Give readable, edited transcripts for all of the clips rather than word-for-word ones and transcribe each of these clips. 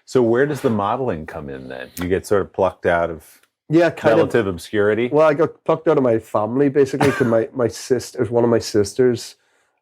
So where does the modeling come in then? You get sort of plucked out of kind relative obscurity? Well, I got plucked out of my family, basically, to my sister. It was one of my sisters,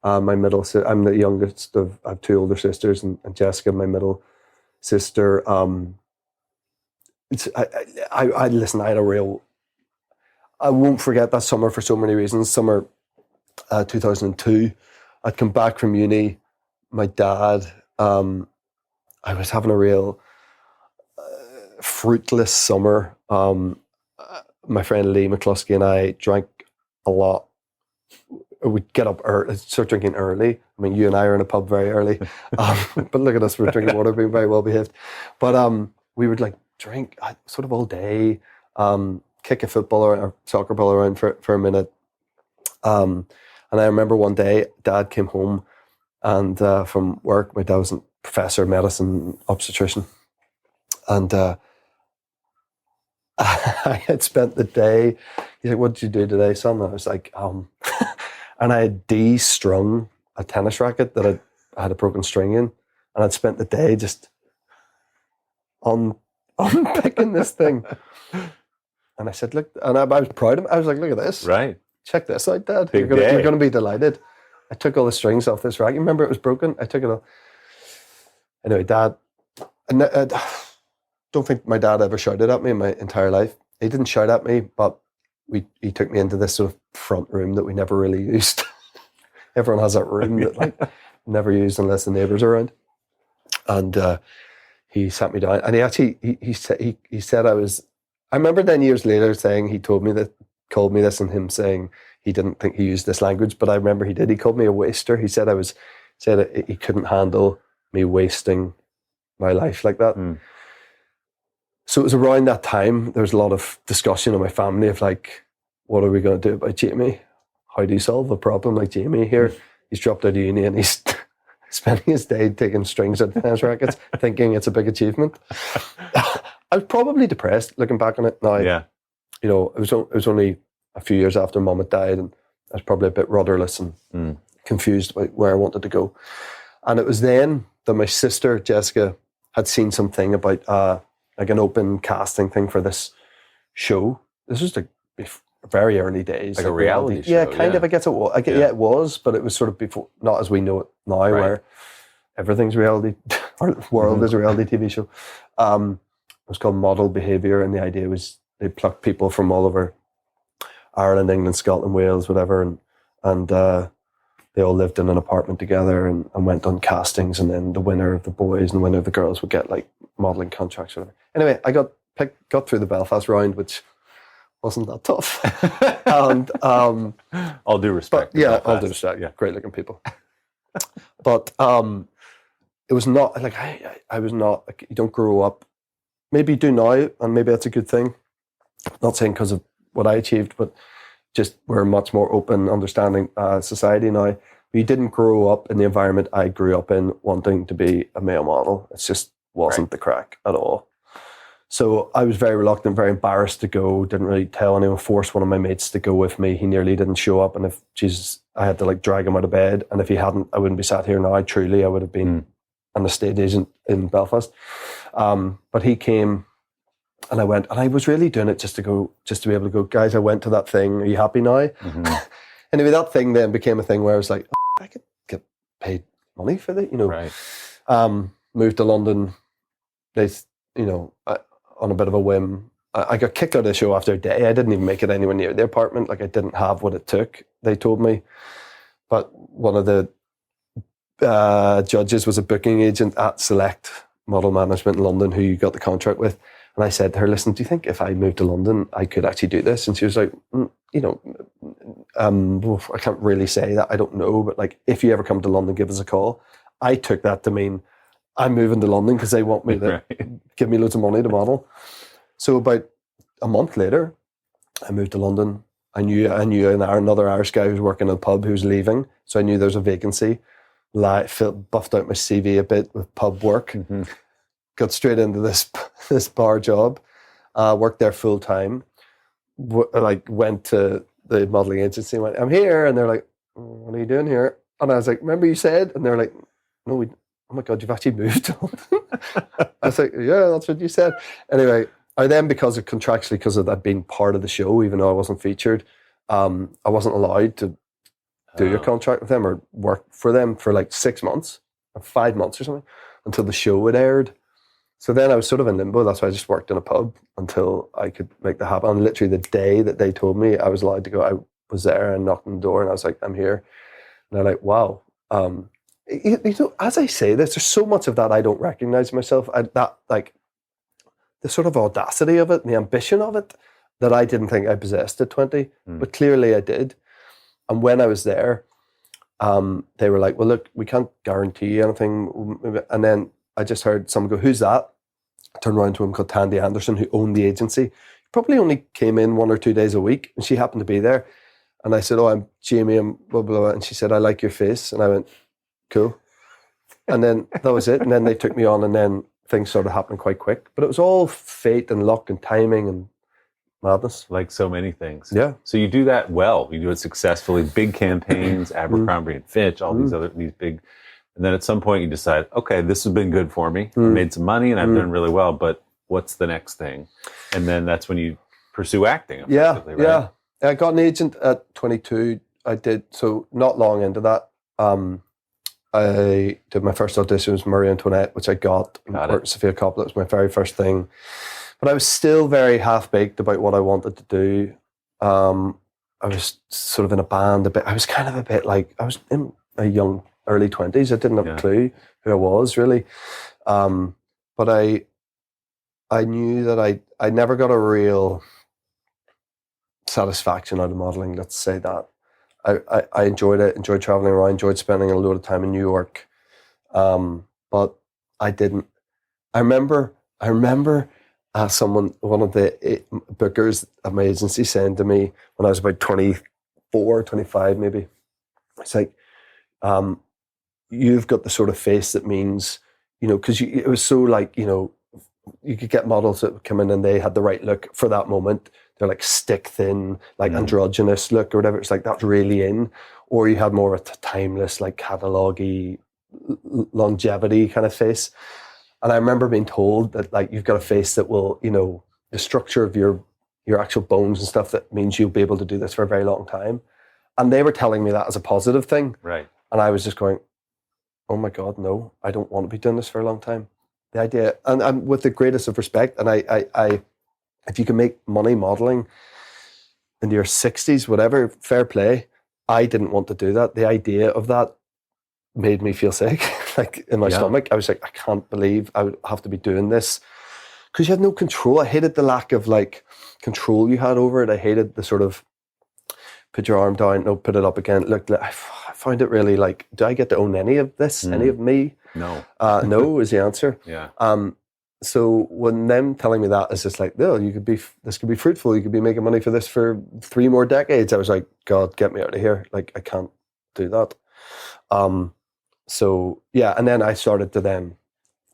my middle sister. I'm the youngest of, I have two older sisters, and Jessica, my middle sister. I listen, I had a real, I won't forget that summer for so many reasons. Summer 2002, I'd come back from uni. My dad, I was having a real fruitless summer. My friend Lee McCluskey and I drank a lot. We'd get up early, start drinking early. I mean, you and I are in a pub very early. But look at us, we're drinking water, being very well behaved. But we would like drink sort of all day, kick a football or soccer ball around for a minute. And I remember one day, Dad came home and from work. My dad was a professor of medicine, obstetrician. And I had spent the day, he's like, what did you do today, son? And I was like, and I had de-strung a tennis racket that I had a broken string in. And I'd spent the day just unpicking this thing. And I said, look, and I was proud of him. I was like, look at this. Right. Check this out, Dad. Big You're going to be delighted. I took all the strings off this racket. Remember, it was broken. I took it all. Anyway, Dad, and I don't think my dad ever shouted at me in my entire life. He didn't shout at me, but he took me into this sort of front room that we never really used. Everyone has that room that like never used unless the neighbours are around. And he sat me down, and he actually he said I was. I remember then years later saying he called me this, and him saying he didn't think he used this language, but I remember he did. He called me a waster. He said he couldn't handle me wasting my life like that. Mm. So it was around that time, there was a lot of discussion in my family of like, what are we going to do about Jamie? How do you solve a problem like Jamie here? He's dropped out of uni and he's spending his day taking strings out of tennis rackets, thinking it's a big achievement. I was probably depressed looking back on it now. Yeah. You know, it was only a few years after Mum had died, and I was probably a bit rudderless and confused about where I wanted to go. And it was then that my sister, Jessica, had seen something about like an open casting thing for this show. This was like very early days. Like a reality show. Yeah, kind of. I guess it was. Yeah, it was, but it was sort of before, not as we know it now, right, where everything's reality. Our world is a reality TV show. It was called Model Behaviour, and the idea was they plucked people from all over Ireland, England, Scotland, Wales, whatever, and they all lived in an apartment together and went on castings, and then the winner of the boys and the winner of the girls would get like modelling contracts or whatever. Anyway, I got through the Belfast round, which wasn't that tough. And all due respect. Yeah, all due respect. Yeah, great looking people. But it was not like I was not like, you don't grow up. Maybe you do now, and maybe that's a good thing. Not saying because of what I achieved, but just we're a much more open, understanding society now. We didn't grow up in the environment I grew up in, wanting to be a male model. It just wasn't the crack at all. So I was very reluctant, very embarrassed to go. Didn't really tell anyone. Forced one of my mates to go with me. He nearly didn't show up, and if I had to like drag him out of bed. And if he hadn't, I wouldn't be sat here now. Truly, I would have been an estate agent in Belfast. But he came. And I went, and I was really doing it just to be able to go, guys, I went to that thing. Are you happy now? Mm-hmm. Anyway, that thing then became a thing where I was like, I could get paid money for that, you know. Right. Moved to London, on a bit of a whim. I got kicked out of the show after a day. I didn't even make it anywhere near the apartment. Like I didn't have what it took, they told me. But one of the judges was a booking agent at Select Model Management in London who you got the contract with. And I said to her, listen, do you think if I moved to London, I could actually do this? And she was like, I can't really say that. I don't know. But like, if you ever come to London, give us a call. I took that to mean I'm moving to London because they want me to give me loads of money to model. So about a month later, I moved to London. I knew another Irish guy who was working in a pub who was leaving. So I knew there was a vacancy. Buffed out my CV a bit with pub work. Mm-hmm. Got straight into this bar job, worked there full time. Went to the modelling agency and went, I'm here, and they're like, what are you doing here? And I was like, remember you said? And they're like, no, oh my God, you've actually moved to London? I was like, yeah, that's what you said. Anyway, I then, because of that being part of the show, even though I wasn't featured, I wasn't allowed to do a contract with them or work for them for like 6 months or 5 months or something until the show had aired. So then I was sort of in limbo. That's why I just worked in a pub until I could make that happen. And literally the day that they told me I was allowed to go, I was there and knocked on the door and I was like, I'm here. And they're like, wow. You know, as I say this, there's so much of that I don't recognize myself. That like the sort of audacity of it and the ambition of it that I didn't think I possessed at 20, but clearly I did. And when I was there, they were like, well, look, we can't guarantee anything. And then I just heard someone go, who's that? I turned around to him called Tandy Anderson, who owned the agency. He probably only came in 1 or 2 days a week, and she happened to be there. And I said, oh, I'm Jamie, and blah, blah, blah. And she said, I like your face. And I went, cool. And then that was it. And then they took me on, and then things started happening quite quick. But it was all fate and luck and timing and madness. Like so many things. Yeah. So you do that well. You do it successfully. Big campaigns, Abercrombie and Fitch, all these big. And then at some point you decide, okay, this has been good for me. I made some money and I've done really well, but what's the next thing? And then that's when you pursue acting. Yeah, right? yeah. I got an agent at 22. I did, so not long into that. I did my first audition was Marie Antoinette, which I got. Or Sophia Coppola, it was my very first thing. But I was still very half-baked about what I wanted to do. I was sort of in a band a bit. I was kind of a bit like, I was in my young early 20s. I didn't have a clue who I was, really. But I knew that I never got a real satisfaction out of modeling, let's say that. I enjoyed it, enjoyed traveling around, enjoyed spending a load of time in New York. But I didn't. I remember one of the bookers at my agency saying to me when I was about 24, 25 maybe, it's like, you've got the sort of face that means, you know, because it was so like, you know, you could get models that would come in and they had the right look for that moment. They're like stick thin, like androgynous look or whatever. It's like that's really in. Or you had more of a timeless, like catalogue-y, longevity kind of face. And I remember being told that like you've got a face that will, you know, the structure of your actual bones and stuff that means you'll be able to do this for a very long time. And they were telling me that as a positive thing. Right. And I was just going, oh my God, no, I don't want to be doing this for a long time. The idea, and with the greatest of respect, and I if you can make money modeling in your 60s, whatever, fair play. I didn't want to do that. The idea of that made me feel sick, like in my stomach. I was like, I can't believe I would have to be doing this. Because you had no control. I hated the lack of like control you had over it. I hated the sort of put your arm down, no, put it up again. Look, I found it really like, do I get to own any of this? Any of me? No. No is the answer. Yeah. So when them telling me that, it's just like, no, this could be fruitful. You could be making money for this for 3 more decades. I was like, God, get me out of here. Like, I can't do that. So yeah, and then I started to then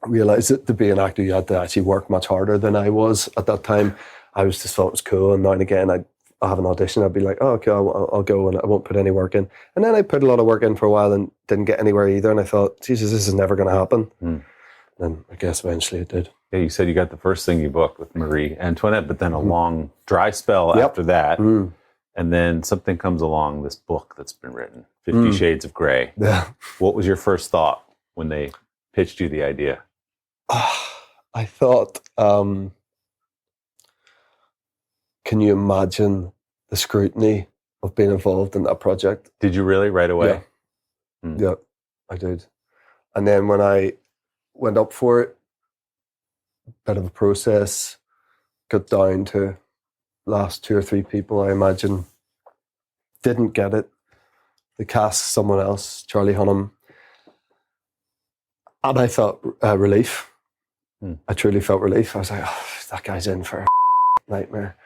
realize that to be an actor, you had to actually work much harder than I was at that time. I was just thought it was cool. And now and again, I'll have an audition. I'd be like, oh, okay, I'll go and I won't put any work in. And then I put a lot of work in for a while and didn't get anywhere either. And I thought, Jesus, this is never going to happen. And I guess eventually it did. Yeah, you said you got the first thing you booked with Marie Antoinette, but then a long dry spell after that. And then something comes along, this book that's been written, 50 Shades of Grey. Yeah. What was your first thought when they pitched you the idea? I thought, can you imagine the scrutiny of being involved in that project? Did you really right away? Yeah, I did. And then when I went up for it, bit of a process, got down to last 2 or 3 people, I imagine, didn't get it. They cast someone else, Charlie Hunnam. And I felt relief. I truly felt relief. I was like, oh, that guy's in for a nightmare.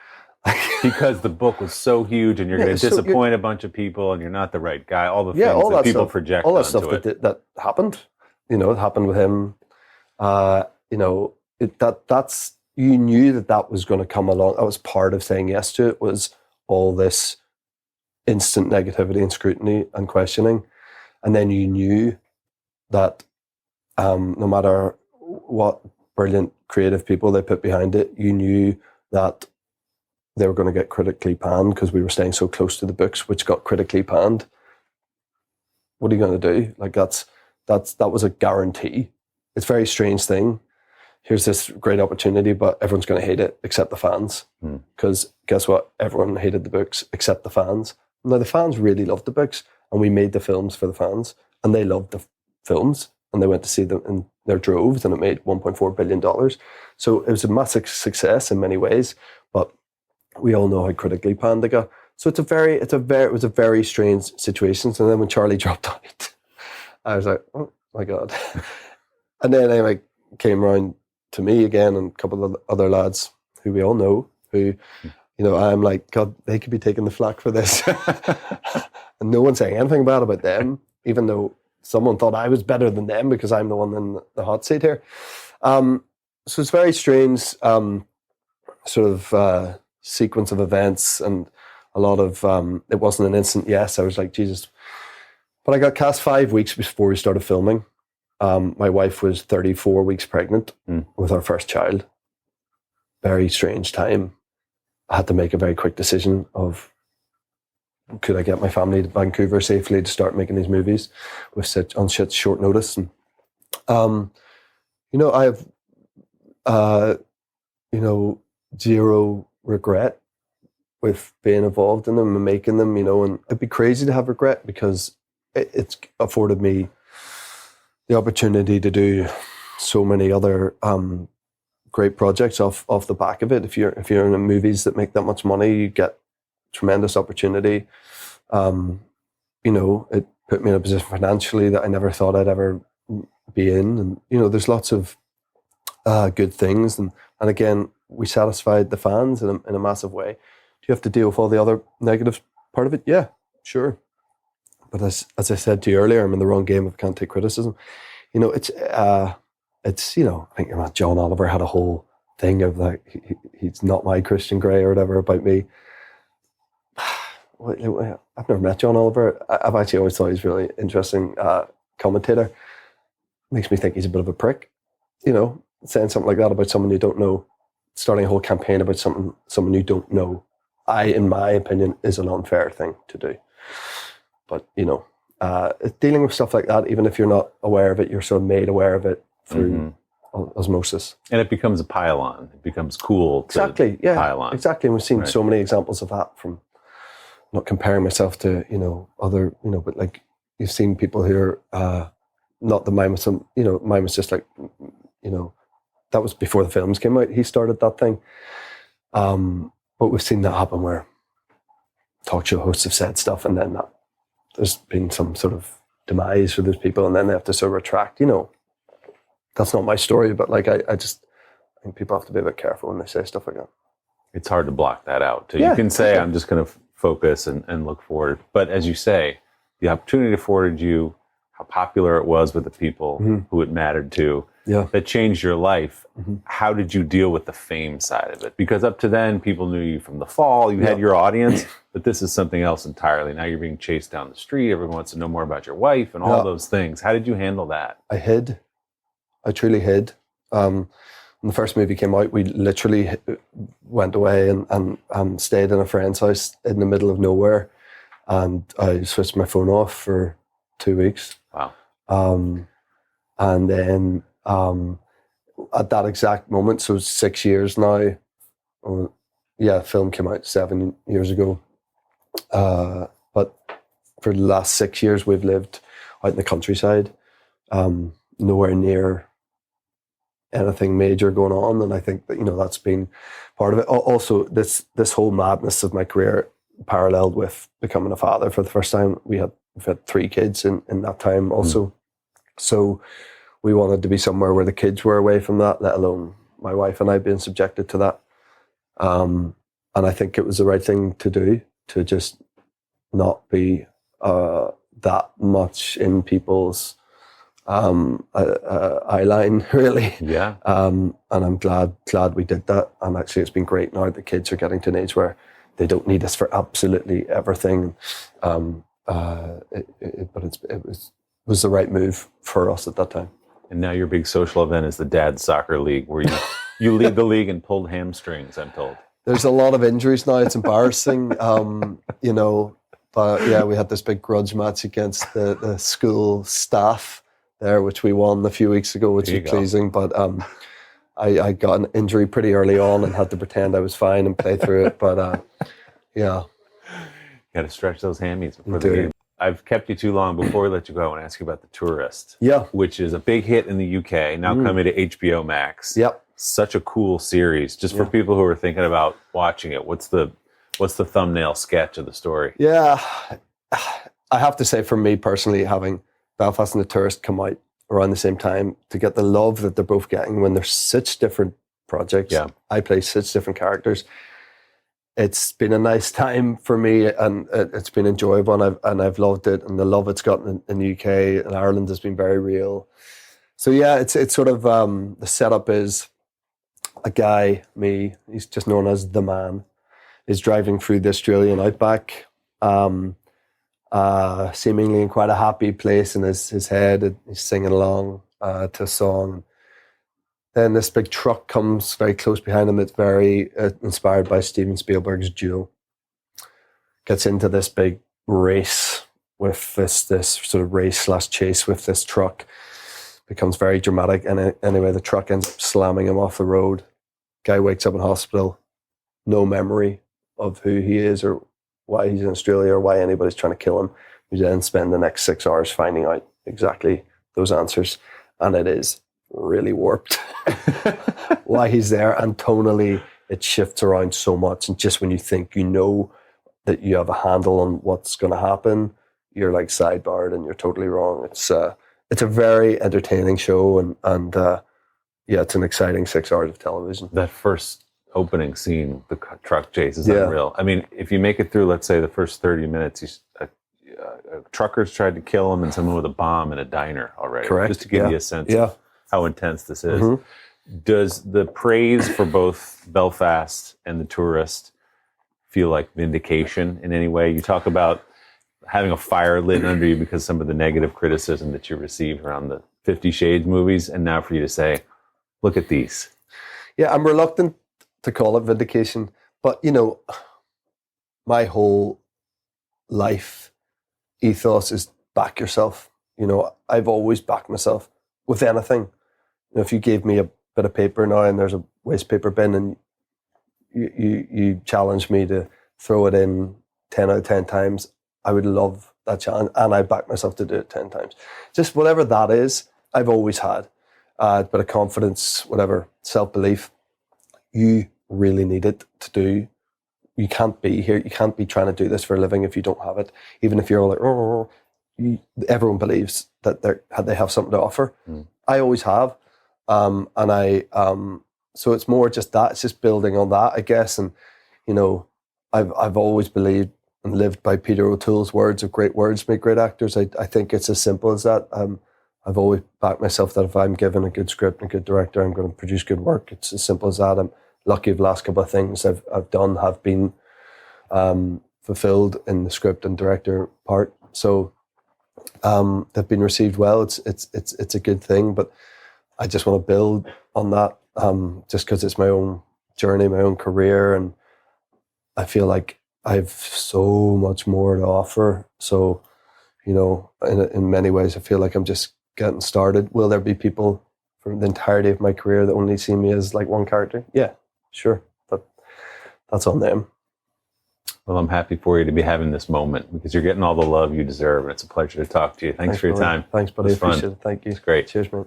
Because the book was so huge and you're going to disappoint a bunch of people and you're not the right guy. All the things that people project all that onto stuff it. that happened. You know, it happened with him. You know, that's you knew that was going to come along. That was part of saying yes to it, was all this instant negativity and scrutiny and questioning. And then you knew that no matter what brilliant creative people they put behind it, you knew that they were going to get critically panned because we were staying so close to the books, which got critically panned. What are you going to do? Like that was a guarantee. It's a very strange thing. Here's this great opportunity, but everyone's going to hate it except the fans. Because guess what? Everyone hated the books except the fans. Now, the fans really loved the books, and we made the films for the fans, and they loved the films, and they went to see them in their droves, and it made $1.4 billion. So it was a massive success in many ways, but we all know how critically panned they got. So it was a very strange situation. And then when Charlie dropped out, I was like, oh my God. And then I came around to me again and a couple of other lads who we all know who, I'm like, God, they could be taking the flak for this. And no one's saying anything bad about them, even though someone thought I was better than them because I'm the one in the hot seat here. So it's very strange sequence of events, and a lot of, it wasn't an instant yes. I was like, Jesus. But I got cast 5 weeks before we started filming. My wife was 34 weeks pregnant with our first child. Very strange time. I had to make a very quick decision of, could I get my family to Vancouver safely to start making these movies on such short notice? And, I have, zero regret with being involved in them and making them, and it'd be crazy to have regret because it's afforded me the opportunity to do so many other great projects off the back of it. If you're in movies that make that much money, you get tremendous opportunity. It put me in a position financially that I never thought I'd ever be in. And, there's lots of good things. And again, we satisfied the fans in a massive way. Do you have to deal with all the other negative part of it? Yeah, sure. But as I said to you earlier, I'm in the wrong game if I can't take criticism. It's I think John Oliver had a whole thing of like, he's not my Christian Grey or whatever about me. I've never met John Oliver. I've actually always thought he's a really interesting commentator. Makes me think he's a bit of a prick, saying something like that about someone you don't know, starting a whole campaign about someone you don't know. In my opinion, is an unfair thing to do. But, dealing with stuff like that, even if you're not aware of it, you're sort of made aware of it through osmosis. And it becomes a pile-on. It becomes cool to pile on. Exactly. And we've seen so many examples of that, from not comparing myself to, other, but like you've seen people who are not the mime with some, mine was just like, that was before the films came out. He started that thing. But we've seen that happen where talk show hosts have said stuff and then there's been some sort of demise for those people and then they have to sort of retract. That's not my story, but like I think people have to be a bit careful when they say stuff like that. It's hard to block that out too. Yeah, you can say, I'm just going to focus and look forward. But as you say, the opportunity afforded you, how popular it was with the people who it mattered to, that changed your life. How did you deal with the fame side of it? Because up to then, people knew you from The Fall, you had your audience, but this is something else entirely. Now you're being chased down the street, everyone wants to know more about your wife and all those things. How did you handle that? I hid. I truly hid. When the first movie came out, we literally went away and stayed in a friend's house in the middle of nowhere. And I switched my phone off for 2 weeks. Wow. And then at that exact moment, so 6 years now, film came out 7 years ago. But for the last 6 years, we've lived out in the countryside, nowhere near anything major going on. And I think that, that's been part of it. Also, this whole madness of my career paralleled with becoming a father for the first time. We've had 3 kids in that time also. So we wanted to be somewhere where the kids were away from that, let alone my wife and I being subjected to that. And I think it was the right thing to do, to just not be that much in people's eye line, really. Yeah. And I'm glad we did that. And actually, it's been great now. The kids are getting to an age where they don't need us for absolutely everything. But it was the right move for us at that time. And now your big social event is the Dad's Soccer League, where you lead the league and pulled hamstrings, I'm told. There's a lot of injuries now. It's embarrassing, you know. But yeah, we had this big grudge match against the school staff there, which we won a few weeks ago, which was pleasing. But I got an injury pretty early on and had to pretend I was fine and play through it. But yeah. Got to stretch those hammies before the game. I've kept you too long. Before we let you go, I want to ask you about The Tourist. Yeah. Which is a big hit in the UK, now coming to HBO Max. Yep. Such a cool series. Just for people who are thinking about watching it, what's the thumbnail sketch of the story? Yeah. I have to say, for me personally, having Belfast and The Tourist come out around the same time, to get the love that they're both getting when they're such different projects. Yeah. I play such different characters. It's been a nice time for me, and it's been enjoyable, and I've loved it, and the love it's gotten in the UK and Ireland has been very real. So yeah, it's sort of the setup is a guy, me, he's just known as the man, is driving through the Australian outback, seemingly in quite a happy place in his head. He's singing along to a song. Then this big truck comes very close behind him. It's very inspired by Steven Spielberg's Duel. Gets into this big race with this sort of race/chase with this truck. Becomes very dramatic. And anyway, the truck ends up slamming him off the road. Guy wakes up in hospital. No memory of who he is or why he's in Australia or why anybody's trying to kill him. We then spend the next 6 hours finding out exactly those answers. And it is really warped why he's there, and tonally it shifts around so much, and just when you think you know that you have a handle on what's going to happen, you're like sidebarred and you're totally wrong. It's a very entertaining show, and yeah, it's an exciting 6 hours of television. That first opening scene, the truck chase, is unreal. I mean, if you make it through, let's say, the first 30 minutes, truckers tried to kill him and someone with a bomb in a diner already. Correct. Just to give you a sense of how intense this is. Does the praise for both Belfast and The Tourist feel like vindication in any way? You talk about having a fire lit under you because some of the negative criticism that you received around the 50 Shades movies, and now for you to say, look at these. Yeah, I'm reluctant to call it vindication, but you know, my whole life ethos is back yourself. You know, I've always backed myself with anything. You know, if you gave me a bit of paper now and there's a waste paper bin and you challenge me to throw it in 10 out of 10 times, I would love that challenge, and I back myself to do it 10 times. Just whatever that is, I've always had a bit of confidence, whatever, self-belief. You really need it to do. You can't be here. You can't be trying to do this for a living if you don't have it. Even if you're like, everyone believes that they have something to offer. I always have. So it's more just that. It's just building on that, I guess. And, you know, I've always believed and lived by Peter O'Toole's words of great words make great actors. I think it's as simple as that. I've always backed myself that if I'm given a good script and a good director, I'm going to produce good work. It's as simple as that. I'm lucky the last couple of things I've done have been fulfilled in the script and director part. So they've been received well. It's a good thing, but I just want to build on that just because it's my own journey, my own career, and I feel like I have so much more to offer. So, you know, in many ways, I feel like I'm just getting started. Will there be people for the entirety of my career that only see me as like one character? Yeah, sure, but that's on them. Well, I'm happy for you to be having this moment because you're getting all the love you deserve, and it's a pleasure to talk to you. Thanks for your time. Thanks, buddy. I appreciate it. Thank you. It's great. Cheers, man.